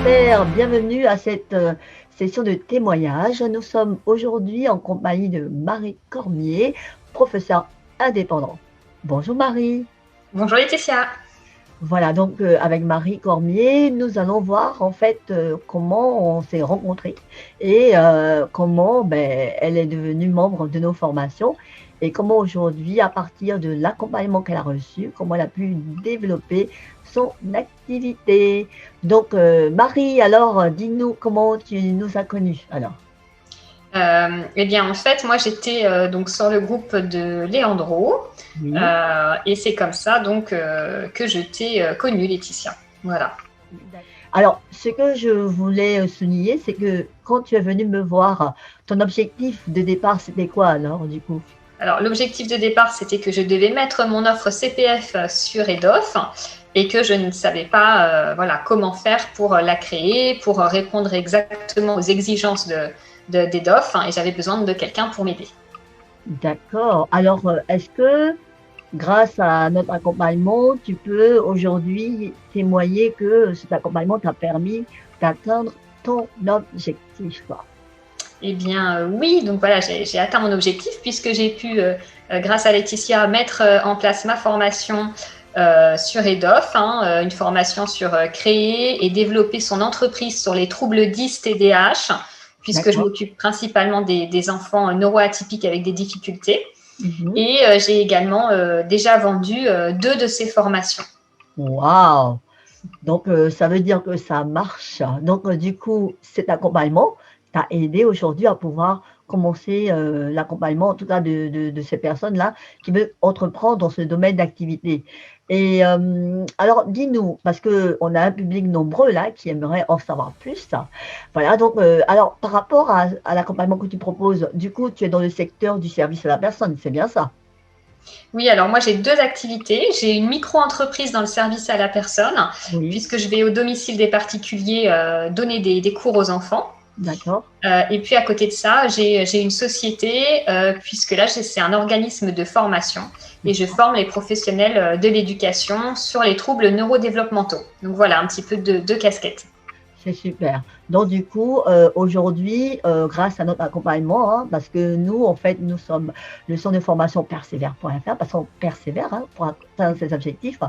super, bienvenue à cette session de témoignage. Nous sommes aujourd'hui en compagnie de Marie Cormier, professeure indépendante. Bonjour Marie. Bonjour Laetitia. Voilà, donc avec Marie Cormier, nous allons voir en fait comment on s'est rencontrés et comment elle est devenue membre de nos formations et comment aujourd'hui, à partir de l'accompagnement qu'elle a reçu, comment elle a pu développer son activité. Donc Marie, alors dis-nous comment tu nous as connus alors. Eh bien, en fait, moi, j'étais donc sur le groupe de Léandro, Oui. et c'est comme ça donc que je t'ai connue, Laetitia. Voilà. Alors, ce que je voulais souligner, c'est que quand tu es venu me voir, ton objectif de départ, c'était quoi alors du coup? Alors, l'objectif de départ, c'était que je devais mettre mon offre CPF sur EDOF et que je ne savais pas voilà, comment faire pour la créer, pour répondre exactement aux exigences d'EDOF, et j'avais besoin de quelqu'un pour m'aider. D'accord. Alors, est-ce que grâce à notre accompagnement, tu peux aujourd'hui témoigner que cet accompagnement t'a permis d'atteindre ton objectif? Eh bien, oui, donc voilà, j'ai atteint mon objectif puisque j'ai pu, grâce à Laetitia, mettre en place ma formation sur EDOF, une formation sur créer et développer son entreprise sur les troubles 10 TDAH, puisque je D'accord. m'occupe principalement des enfants neuroatypiques avec des difficultés. Mhm. Et j'ai également déjà vendu 2 de ces formations. Waouh! Donc, ça veut dire que ça marche. Donc, du coup, cet accompagnement t'a aidé aujourd'hui à pouvoir commencer l'accompagnement, en tout cas de ces personnes-là qui veulent entreprendre dans ce domaine d'activité. Et alors, dis-nous, parce qu'on a un public nombreux là qui aimerait en savoir plus. Voilà, donc, alors, par rapport à l'accompagnement que tu proposes, du coup, tu es dans le secteur du service à la personne, c'est bien ça? Oui, alors moi j'ai 2 activités. J'ai une micro-entreprise dans le service à la personne, Oui, puisque je vais au domicile des particuliers donner des cours aux enfants. d'accord. Et puis à côté de ça, j'ai une société, puisque là c'est un organisme de formation et je forme les professionnels de l'éducation sur les troubles neurodéveloppementaux. Donc voilà, un petit peu de casquettes. C'est super. Donc du coup, aujourd'hui, grâce à notre accompagnement, parce que nous, en fait, nous sommes le centre de formation persévère.fr, parce qu'on persévère pour atteindre ses objectifs.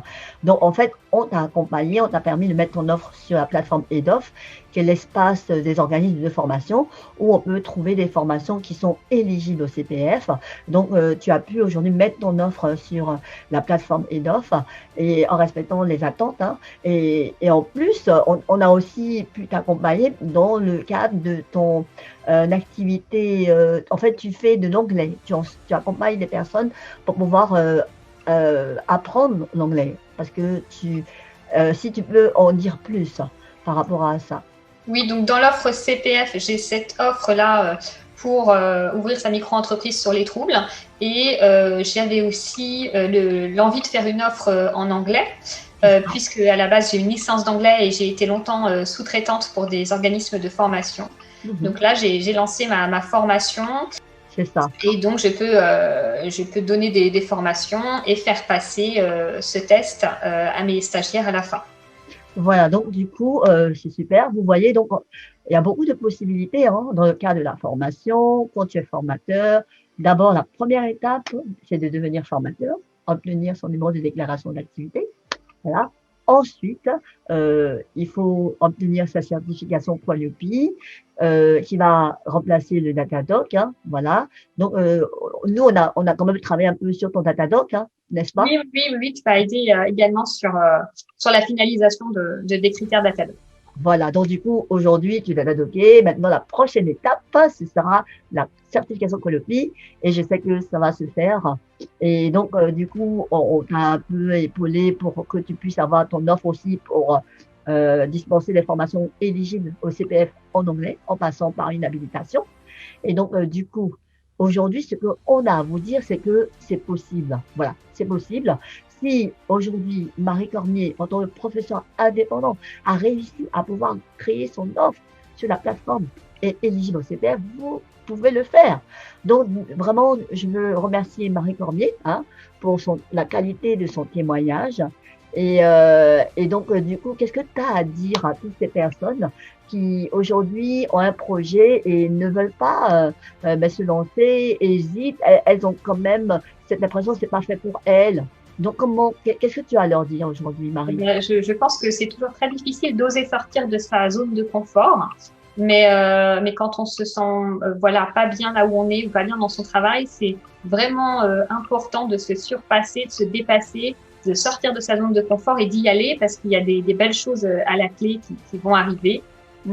Donc en fait, on t'a accompagné, on t'a permis de mettre ton offre sur la plateforme EDOF, qui est l'espace des organismes de formation, où on peut trouver des formations qui sont éligibles au CPF. Donc tu as pu aujourd'hui mettre ton offre sur la plateforme EDOF, et en respectant les attentes. Et en plus, on a aussi pu t'accompagner dans le cadre de ton activité. En fait, tu fais de l'anglais. Tu accompagnes des personnes pour pouvoir apprendre l'anglais. Parce que si tu peux en dire plus par rapport à ça. Oui, donc dans l'offre CPF, j'ai cette offre-là pour ouvrir sa micro-entreprise sur les troubles. Et j'avais aussi l'envie de faire une offre en anglais, puisque à la base j'ai une licence d'anglais et j'ai été longtemps sous-traitante pour des organismes de formation. Mhm. Donc là, j'ai lancé ma formation C'est ça. et donc je peux donner des formations et faire passer ce test à mes stagiaires à la fin. Voilà, donc du coup, c'est super. Vous voyez, donc il y a beaucoup de possibilités dans le cas de la formation, quand tu es formateur. D'abord, la première étape, c'est de devenir formateur, obtenir son numéro de déclaration d'activité. Voilà. Ensuite, il faut obtenir sa certification Qualiopi, qui va remplacer le Datadoc. Voilà. Donc, nous, on a quand même travaillé un peu sur ton Datadoc, n'est-ce pas? Oui, oui, oui, oui, tu m'as aidé également sur la finalisation des critères d'ATAD. Voilà, donc du coup, aujourd'hui, tu l'as OK. Maintenant, la prochaine étape, ce sera la certification Colopi et je sais que ça va se faire. Et donc, du coup, on t'a un peu épaulé pour que tu puisses avoir ton offre aussi pour dispenser des formations éligibles au CPF en anglais en passant par une habilitation. Et donc, du coup, aujourd'hui, ce qu'on a à vous dire, c'est que c'est possible. Voilà, c'est possible. Si aujourd'hui, Marie Cormier, en tant que professeur indépendant, a réussi à pouvoir créer son offre sur la plateforme et éligible au CPF, vous pouvez le faire. Donc, vraiment, je veux remercier Marie Cormier pour la qualité de son témoignage Et donc, du coup, qu'est-ce que tu as à dire à toutes ces personnes qui aujourd'hui ont un projet et ne veulent pas ben, se lancer, hésitent, elles ont quand même cette impression que c'est pas fait pour elles. Donc, qu'est-ce que tu as à leur dire aujourd'hui, Marie? Je pense que c'est toujours très difficile d'oser sortir de sa zone de confort. Mais quand on se sent voilà pas bien là où on est ou pas bien dans son travail, c'est vraiment important de se surpasser, de se dépasser, de sortir de sa zone de confort et d'y aller parce qu'il y a des belles choses à la clé qui vont arriver.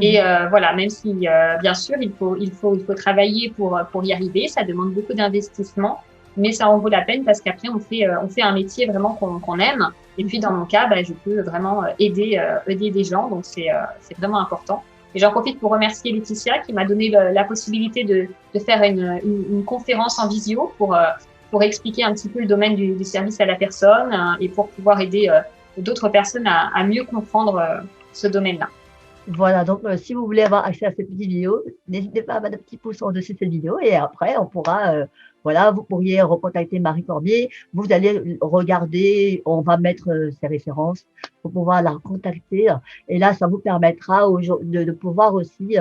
Et voilà, même si bien sûr il faut travailler pour y arriver, ça demande beaucoup d'investissement, mais ça en vaut la peine parce qu'après on fait un métier vraiment qu'on aime. Et puis dans mon cas, bah, je peux vraiment aider des gens, donc c'est vraiment important. Et j'en profite pour remercier Laetitia qui m'a donné la possibilité de faire une conférence en visio pour expliquer un petit peu le domaine du service à la personne et pour pouvoir aider d'autres personnes à mieux comprendre ce domaine-là. Voilà, donc si vous voulez avoir accès à cette petite vidéo, n'hésitez pas à mettre un petit pouce en dessus de cette vidéo et après on pourra, voilà, vous pourriez recontacter Marie Cormier, vous allez regarder, on va mettre ses références pour pouvoir la contacter et là ça vous permettra de pouvoir aussi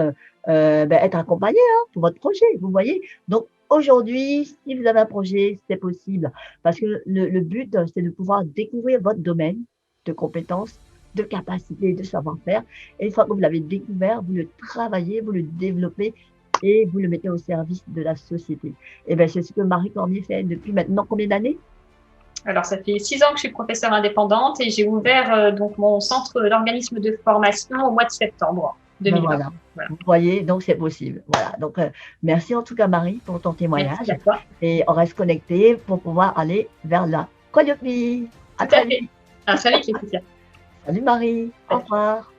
ben, être accompagné hein, pour votre projet, vous voyez. Donc aujourd'hui, si vous avez un projet, c'est possible parce que le but c'est de pouvoir découvrir votre domaine de compétences de capacité, de savoir-faire. Et une fois que vous l'avez découvert, vous le travaillez, vous le développez et vous le mettez au service de la société. Et bien, c'est ce que Marie Cormier fait depuis maintenant combien d'années? Alors, ça fait 6 ans que je suis professeure indépendante et j'ai ouvert donc mon centre d'organisme de formation au mois de septembre 2020. Ben voilà. Voilà. Vous voyez, donc c'est possible. Voilà. Donc, merci en tout cas, Marie, pour ton témoignage. Merci à toi. Et on reste connecté pour pouvoir aller vers la Calliope. À très vite. Ah, salut, Laetitia. Salut Marie, au revoir.